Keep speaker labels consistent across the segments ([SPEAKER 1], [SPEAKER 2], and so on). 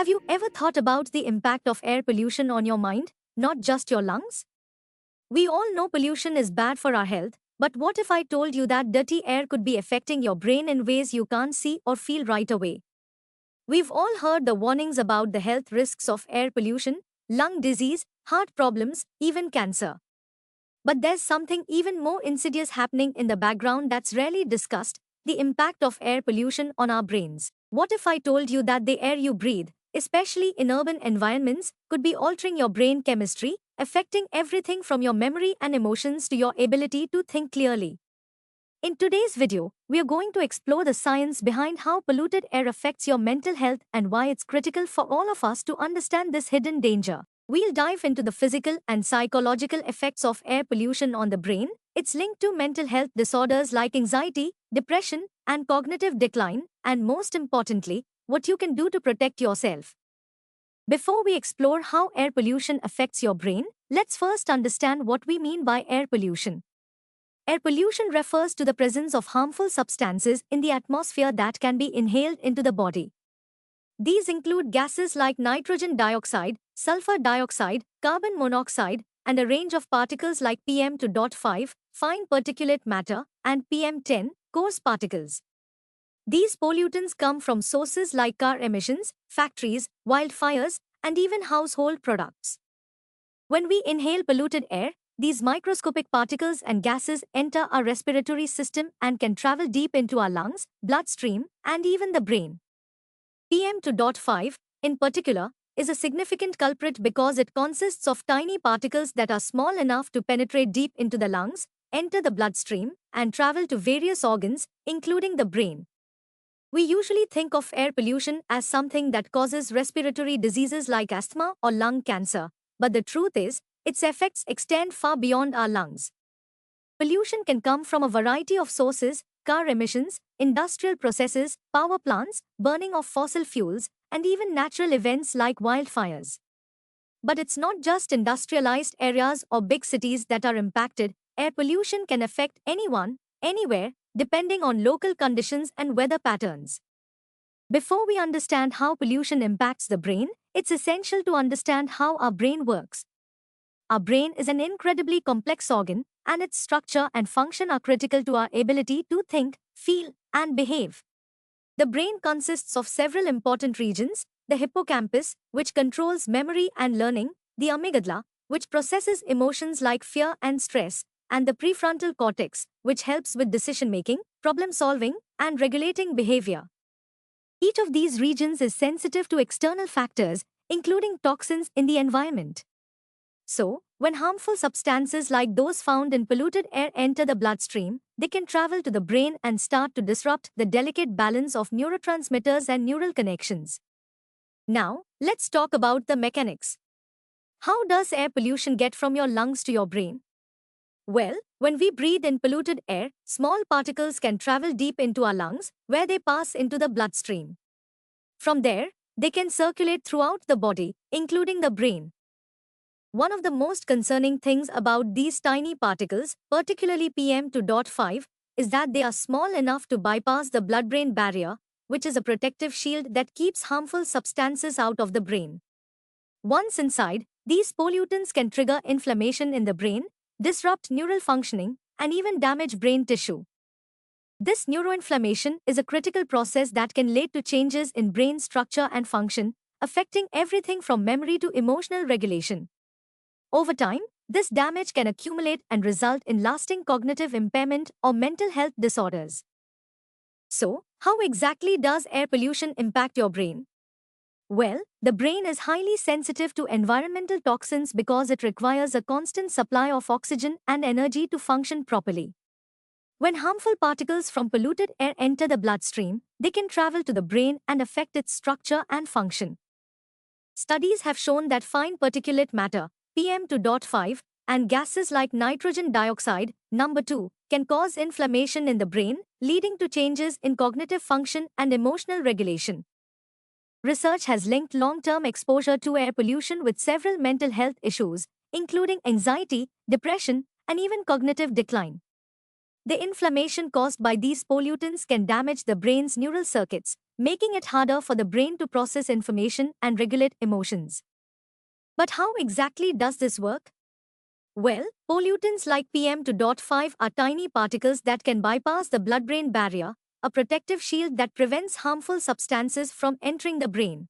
[SPEAKER 1] Have you ever thought about the impact of air pollution on your mind, not just your lungs? We all know pollution is bad for our health, but what if I told you that dirty air could be affecting your brain in ways you can't see or feel right away? We've all heard the warnings about the health risks of air pollution, lung disease, heart problems, even cancer. But there's something even more insidious happening in the background that's rarely discussed: the impact of air pollution on our brains. What if I told you that the air you breathe, especially in urban environments, could be altering your brain chemistry, affecting everything from your memory and emotions to your ability to think clearly? In today's video, we are going to explore the science behind how polluted air affects your mental health and why it's critical for all of us to understand this hidden danger. We'll dive into the physical and psychological effects of air pollution on the brain, its link to mental health disorders like anxiety, depression, and cognitive decline, and most importantly, what you can do to protect yourself. Before we explore how air pollution affects your brain, let's first understand what we mean by air pollution. Air pollution refers to the presence of harmful substances in the atmosphere that can be inhaled into the body. These include gases like nitrogen dioxide, sulfur dioxide, carbon monoxide, and a range of particles like PM2.5, fine particulate matter, and PM10, coarse particles. These pollutants come from sources like car emissions, factories, wildfires, and even household products. When we inhale polluted air, these microscopic particles and gases enter our respiratory system and can travel deep into our lungs, bloodstream, and even the brain. PM2.5, in particular, is a significant culprit because it consists of tiny particles that are small enough to penetrate deep into the lungs, enter the bloodstream, and travel to various organs, including the brain. We usually think of air pollution as something that causes respiratory diseases like asthma or lung cancer, but the truth is, its effects extend far beyond our lungs. Pollution can come from a variety of sources: car emissions, industrial processes, power plants, burning of fossil fuels, and even natural events like wildfires. But it's not just industrialized areas or big cities that are impacted. Air pollution can affect anyone, anywhere, depending on local conditions and weather patterns. Before we understand how pollution impacts the brain, it's essential to understand how our brain works. Our brain is an incredibly complex organ, and its structure and function are critical to our ability to think, feel, and behave. The brain consists of several important regions: the hippocampus, which controls memory and learning, the amygdala, which processes emotions like fear and stress, and the prefrontal cortex, which helps with decision-making, problem-solving, and regulating behavior. Each of these regions is sensitive to external factors, including toxins in the environment. So, when harmful substances like those found in polluted air enter the bloodstream, they can travel to the brain and start to disrupt the delicate balance of neurotransmitters and neural connections. Now, let's talk about the mechanics. How does air pollution get from your lungs to your brain? Well, when we breathe in polluted air, small particles can travel deep into our lungs, where they pass into the bloodstream. From there, they can circulate throughout the body, including the brain. One of the most concerning things about these tiny particles, particularly PM2.5, is that they are small enough to bypass the blood-brain barrier, which is a protective shield that keeps harmful substances out of the brain. Once inside, these pollutants can trigger inflammation in the brain, disrupt neural functioning, and even damage brain tissue. This neuroinflammation is a critical process that can lead to changes in brain structure and function, affecting everything from memory to emotional regulation. Over time, this damage can accumulate and result in lasting cognitive impairment or mental health disorders. So, how exactly does air pollution impact your brain? Well, the brain is highly sensitive to environmental toxins because it requires a constant supply of oxygen and energy to function properly. When harmful particles from polluted air enter the bloodstream, they can travel to the brain and affect its structure and function. Studies have shown that fine particulate matter, PM2.5, and gases like nitrogen dioxide, number 2, can cause inflammation in the brain, leading to changes in cognitive function and emotional regulation. Research has linked long-term exposure to air pollution with several mental health issues, including anxiety, depression, and even cognitive decline. The inflammation caused by these pollutants can damage the brain's neural circuits, making it harder for the brain to process information and regulate emotions. But how exactly does this work? Well, pollutants like PM2.5 are tiny particles that can bypass the blood-brain barrier, a protective shield that prevents harmful substances from entering the brain.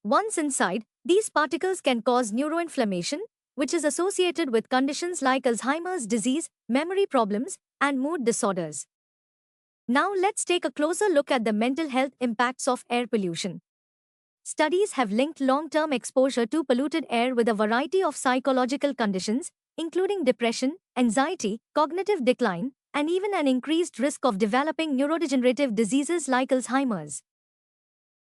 [SPEAKER 1] Once inside, these particles can cause neuroinflammation, which is associated with conditions like Alzheimer's disease, memory problems, and mood disorders. Now let's take a closer look at the mental health impacts of air pollution. Studies have linked long-term exposure to polluted air with a variety of psychological conditions, including depression, anxiety, cognitive decline, and even an increased risk of developing neurodegenerative diseases like Alzheimer's.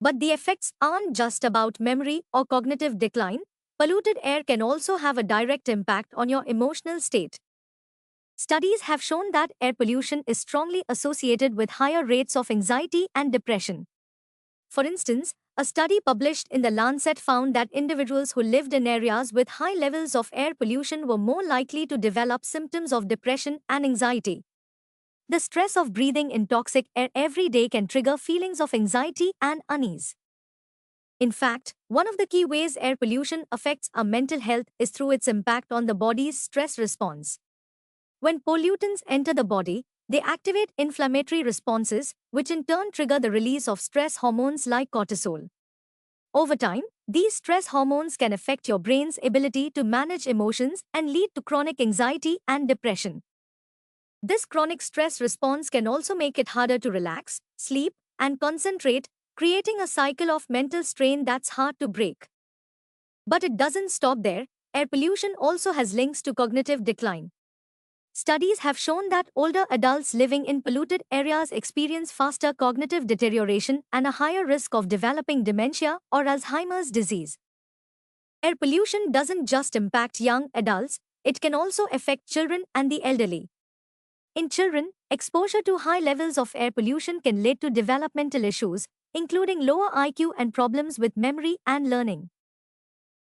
[SPEAKER 1] But the effects aren't just about memory or cognitive decline. Polluted air can also have a direct impact on your emotional state. Studies have shown that air pollution is strongly associated with higher rates of anxiety and depression. For instance, a study published in The Lancet found that individuals who lived in areas with high levels of air pollution were more likely to develop symptoms of depression and anxiety. The stress of breathing in toxic air every day can trigger feelings of anxiety and unease. In fact, one of the key ways air pollution affects our mental health is through its impact on the body's stress response. When pollutants enter the body, they activate inflammatory responses, which in turn trigger the release of stress hormones like cortisol. Over time, these stress hormones can affect your brain's ability to manage emotions and lead to chronic anxiety and depression. This chronic stress response can also make it harder to relax, sleep, and concentrate, creating a cycle of mental strain that's hard to break. But it doesn't stop there. Air pollution also has links to cognitive decline. Studies have shown that older adults living in polluted areas experience faster cognitive deterioration and a higher risk of developing dementia or Alzheimer's disease. Air pollution doesn't just impact young adults, it can also affect children and the elderly. In children, exposure to high levels of air pollution can lead to developmental issues, including lower IQ and problems with memory and learning.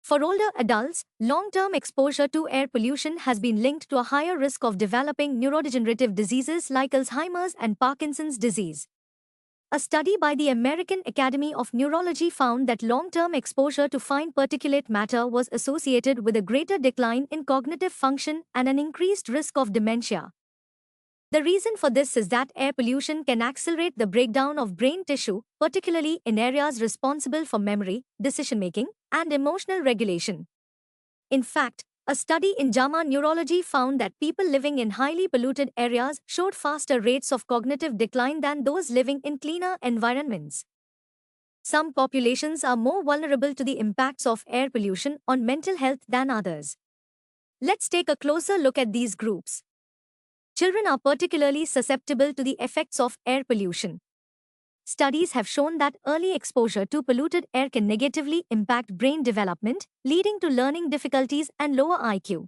[SPEAKER 1] For older adults, long-term exposure to air pollution has been linked to a higher risk of developing neurodegenerative diseases like Alzheimer's and Parkinson's disease. A study by the American Academy of Neurology found that long-term exposure to fine particulate matter was associated with a greater decline in cognitive function and an increased risk of dementia. The reason for this is that air pollution can accelerate the breakdown of brain tissue, particularly in areas responsible for memory, decision-making, and emotional regulation. In fact, a study in JAMA Neurology found that people living in highly polluted areas showed faster rates of cognitive decline than those living in cleaner environments. Some populations are more vulnerable to the impacts of air pollution on mental health than others. Let's take a closer look at these groups. Children are particularly susceptible to the effects of air pollution. Studies have shown that early exposure to polluted air can negatively impact brain development, leading to learning difficulties and lower IQ.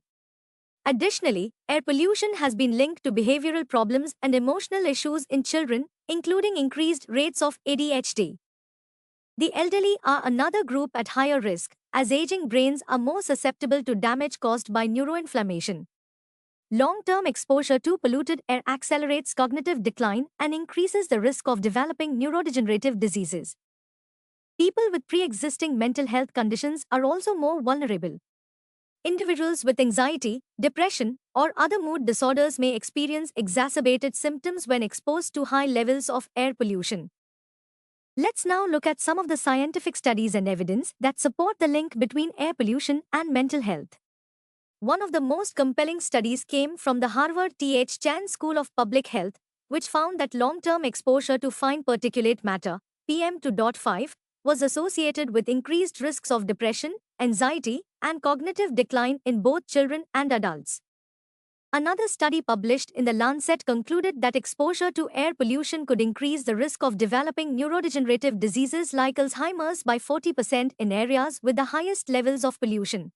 [SPEAKER 1] Additionally, air pollution has been linked to behavioral problems and emotional issues in children, including increased rates of ADHD. The elderly are another group at higher risk, as aging brains are more susceptible to damage caused by neuroinflammation. Long-term exposure to polluted air accelerates cognitive decline and increases the risk of developing neurodegenerative diseases. People with pre-existing mental health conditions are also more vulnerable. Individuals with anxiety, depression, or other mood disorders may experience exacerbated symptoms when exposed to high levels of air pollution. Let's now look at some of the scientific studies and evidence that support the link between air pollution and mental health. One of the most compelling studies came from the Harvard T.H. Chan School of Public Health, which found that long-term exposure to fine particulate matter, PM2.5, was associated with increased risks of depression, anxiety, and cognitive decline in both children and adults. Another study published in The Lancet concluded that exposure to air pollution could increase the risk of developing neurodegenerative diseases like Alzheimer's by 40% in areas with the highest levels of pollution.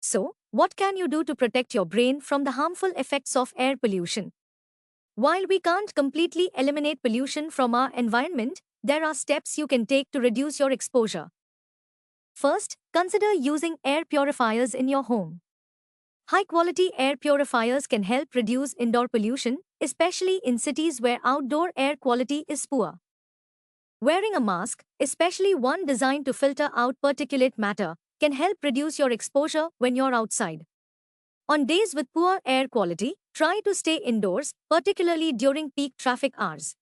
[SPEAKER 1] So, what can you do to protect your brain from the harmful effects of air pollution? While we can't completely eliminate pollution from our environment, there are steps you can take to reduce your exposure. First, consider using air purifiers in your home. High-quality air purifiers can help reduce indoor pollution, especially in cities where outdoor air quality is poor. Wearing a mask, especially one designed to filter out particulate matter, can help reduce your exposure when you're outside. On days with poor air quality, try to stay indoors, particularly during peak traffic hours.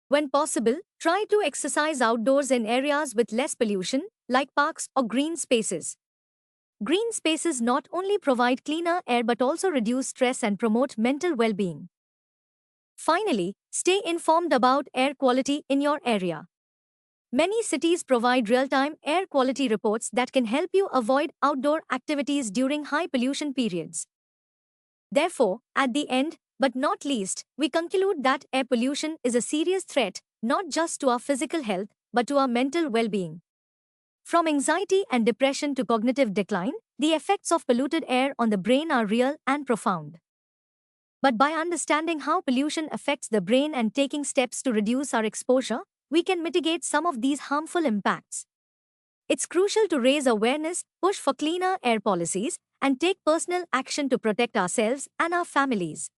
[SPEAKER 1] When possible, try to exercise outdoors in areas with less pollution, like parks or green spaces. Green spaces not only provide cleaner air but also reduce stress and promote mental well-being. Finally, stay informed about air quality in your area. Many cities provide real-time air quality reports that can help you avoid outdoor activities during high pollution periods. Therefore, at the end, but not least, we conclude that air pollution is a serious threat, not just to our physical health, but to our mental well-being. From anxiety and depression to cognitive decline, the effects of polluted air on the brain are real and profound. But by understanding how pollution affects the brain and taking steps to reduce our exposure, we can mitigate some of these harmful impacts. It's crucial to raise awareness, push for cleaner air policies, and take personal action to protect ourselves and our families.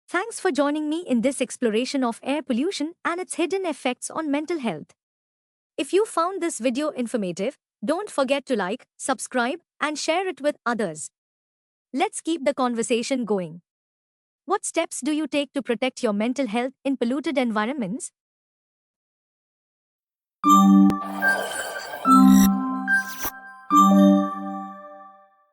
[SPEAKER 1] Thanks for joining me in this exploration of air pollution and its hidden effects on mental health. If you found this video informative, don't forget to like, subscribe, and share it with others. Let's keep the conversation going. What steps do you take to protect your mental health in polluted environments?